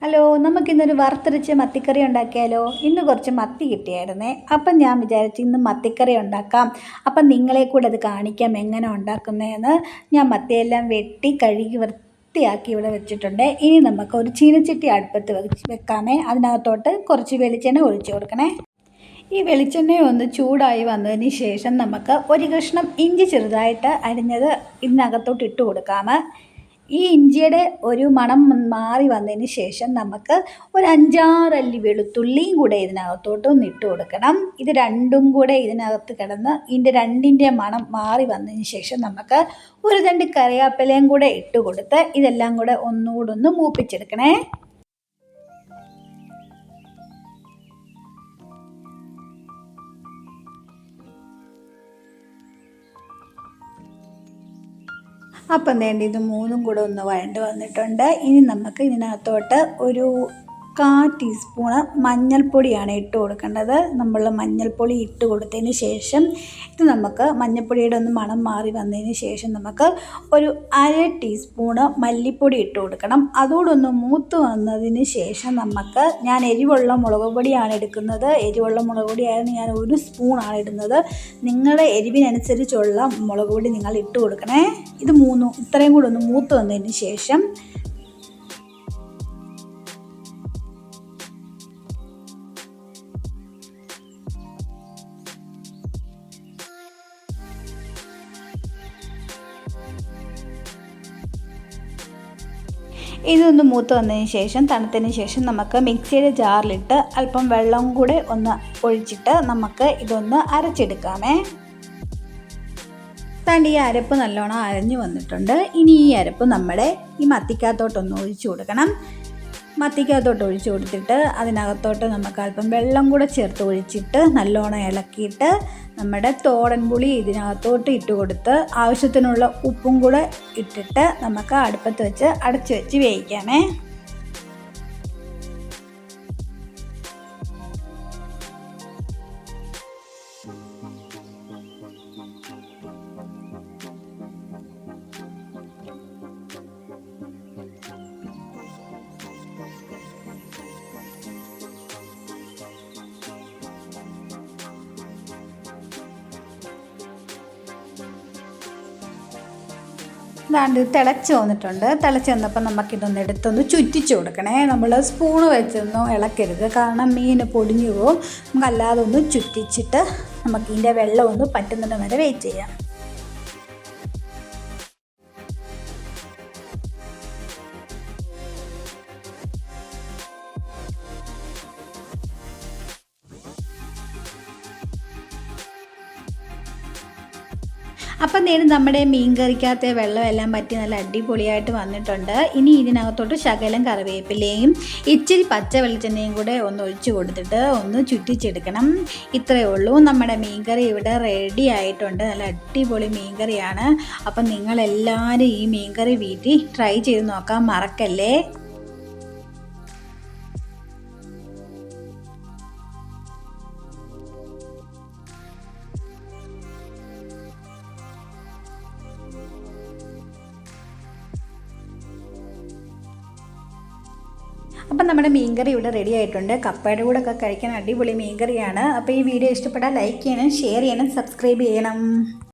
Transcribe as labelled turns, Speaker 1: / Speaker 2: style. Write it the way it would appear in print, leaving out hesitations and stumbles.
Speaker 1: Hello, നമുക്കിന്നൊരു വറുത്തരച്ച മത്തിക്കറി ഉണ്ടാക്കിയാലോ? ഇന്ന് കുറച്ച് മത്തി കിട്ടിയായിരുന്നേ. അപ്പം ഞാൻ വിചാരിച്ചു ഇന്ന് മത്തിക്കറി ഉണ്ടാക്കാം. അപ്പം നിങ്ങളെ കൂടെ അത് കാണിക്കാം എങ്ങനെ ഉണ്ടാക്കുന്നതെന്ന്. ഞാൻ മത്തിയെല്ലാം വെട്ടി കഴുകി വൃത്തിയാക്കി ഇവിടെ വെച്ചിട്ടുണ്ട്. ഇനി നമുക്ക് ഒരു ചീനച്ചട്ടി അടുപ്പത്ത് വെക്കാമേ. അതിനകത്തോട്ട് കുറച്ച് വെളിച്ചെണ്ണ ഒഴിച്ചു കൊടുക്കണേ. ഈ വെളിച്ചെണ്ണ ഒന്ന് ചൂടായി വന്നതിന് ശേഷം നമുക്ക് ഒരു കഷ്ണം ഇഞ്ചി ചെറുതായിട്ട് അരിഞ്ഞത് ഇതിനകത്തോട്ട് ഇട്ട് കൊടുക്കാമേ. ഈ ഇഞ്ചിയുടെ ഒരു മണം മാറി വന്നതിന് ശേഷം നമുക്ക് ഒരു 5-6 അല്ലി വെളുത്തുള്ളിയും കൂടെ ഇതിനകത്തോട്ട് ഒന്ന് ഇട്ട് കൊടുക്കണം. ഇത് രണ്ടും കൂടെ ഇതിനകത്ത് കിടന്ന് ഇതിൻ്റെ രണ്ടിൻ്റെ മണം മാറി വന്നതിന് ശേഷം നമുക്ക് ഒരു 2 കറിവേപ്പിലയും കൂടെ ഇട്ട് കൊടുത്ത് ഇതെല്ലാം കൂടെ ഒന്നുകൂടെ ഒന്ന് മൂപ്പിച്ചെടുക്കണേ. അപ്പം വേണ്ടി ഇത് മൂന്നും കൂടെ ഒന്ന് വഴണ്ട് വന്നിട്ടുണ്ട്. ഇനി നമുക്ക് ഇതിനകത്തോട്ട് ഒരു 1/4 ടീസ്പൂണ് മഞ്ഞൾപ്പൊടിയാണ് ഇട്ട് കൊടുക്കേണ്ടത്. നമ്മൾ മഞ്ഞൾപ്പൊടി ഇട്ട് കൊടുത്തതിന് ശേഷം ഇത് നമുക്ക് മഞ്ഞൾപ്പൊടിയുടെ ഒന്ന് മണം മാറി വന്നതിന് ശേഷം നമുക്ക് ഒരു 1/2 ടീസ്പൂണ് മല്ലിപ്പൊടി ഇട്ട് കൊടുക്കണം. അതോടൊന്ന് മൂത്ത് വന്നതിന് ശേഷം നമുക്ക് ഞാൻ എരിവുള്ള മുളക് പൊടിയാണ് എടുക്കുന്നത്. എരിവുള്ള മുളക് പൊടിയായിരുന്നു ഞാൻ 1 സ്പൂണാണ് ഇടുന്നത്. നിങ്ങളുടെ എരിവിനനുസരിച്ചുള്ള മുളക് പൊടി നിങ്ങൾ ഇട്ട് കൊടുക്കണേ. ഇത് ഇത്രയും കൂടെ ഒന്ന് മൂത്ത് വന്നതിന് ശേഷം ഇതൊന്ന് മൂത്ത് വന്നതിന് ശേഷം തണുത്തതിന് ശേഷം നമുക്ക് മിക്സിയുടെ ജാറിലിട്ട് അല്പം വെള്ളം കൂടെ ഒന്ന് ഒഴിച്ചിട്ട് നമുക്ക് ഇതൊന്ന് അരച്ചെടുക്കാമേ. ഈ അരപ്പ് നല്ലോണം അരഞ്ഞു വന്നിട്ടുണ്ട്. ഇനി ഈ അരപ്പ് നമ്മുടെ ഈ മത്തിക്കകത്തോട്ടൊന്ന് ഒഴിച്ചു കൊടുക്കണം. മത്തിക്കകത്തോട്ട് ഒഴിച്ചു കൊടുത്തിട്ട് അതിനകത്തോട്ട് നമുക്ക് അല്പം വെള്ളം കൂടെ ചേർത്ത് ഒഴിച്ചിട്ട് നല്ലോണം ഇളക്കിയിട്ട് നമ്മുടെ തോരൻ പുളി ഇതിനകത്തോട്ട് ഇട്ട് കൊടുത്ത് ആവശ്യത്തിനുള്ള ഉപ്പും കൂടെ ഇട്ടിട്ട് നമുക്ക് അടുപ്പത്ത് വെച്ച് അടച്ചു വെച്ച് വേവിക്കാമേ. ദാണ്ട് തിളച്ച് വന്നിട്ടുണ്ട്. തിളച്ച് വന്നപ്പോൾ നമുക്കിതൊന്ന് എടുത്തൊന്ന് ചുറ്റിച്ച് കൊടുക്കണേ. നമ്മൾ സ്പൂണ് വെച്ചൊന്നും ഇളക്കരുത്, കാരണം മീൻ പൊടിഞ്ഞു പോകും. നമുക്കല്ലാതെ ഒന്ന് ചുറ്റിച്ചിട്ട് നമുക്കിതിൻ്റെ വെള്ളം ഒന്ന് പറ്റുന്നിടം വരെ വെയിറ്റ് ചെയ്യാം. അപ്പം നേരം നമ്മുടെ മീൻ കറിക്കകത്തെ വെള്ളമെല്ലാം പറ്റി നല്ല അടിപൊളിയായിട്ട് വന്നിട്ടുണ്ട്. ഇനി ഇതിനകത്തോട്ട് ശകലം കറിവേപ്പിലയും ഇച്ചിരി പച്ച വെളിച്ചെണ്ണയും കൂടെ ഒന്ന് ഒഴിച്ച് കൊടുത്തിട്ട് ഒന്ന് ചുറ്റിച്ചെടുക്കണം. ഇത്രയേ ഉള്ളൂ. നമ്മുടെ മീൻകറി ഇവിടെ റെഡി ആയിട്ടുണ്ട്. നല്ല അടിപൊളി മീൻകറിയാണ്. അപ്പം നിങ്ങളെല്ലാവരും ഈ മീൻകറി വീട്ടിൽ ട്രൈ ചെയ്ത് നോക്കാൻ മറക്കല്ലേ. അപ്പം നമ്മുടെ മീൻകറി ഇവിടെ റെഡി ആയിട്ടുണ്ട്. കപ്പയുടെ കൂടെ ഒക്കെ കഴിക്കാൻ അടിപൊളി മീൻകറിയാണ്. അപ്പോൾ ഈ വീഡിയോ ഇഷ്ടപ്പെട്ടാൽ ലൈക്ക് ചെയ്യണം, ഷെയർ ചെയ്യണം, സബ്സ്ക്രൈബ് ചെയ്യണം.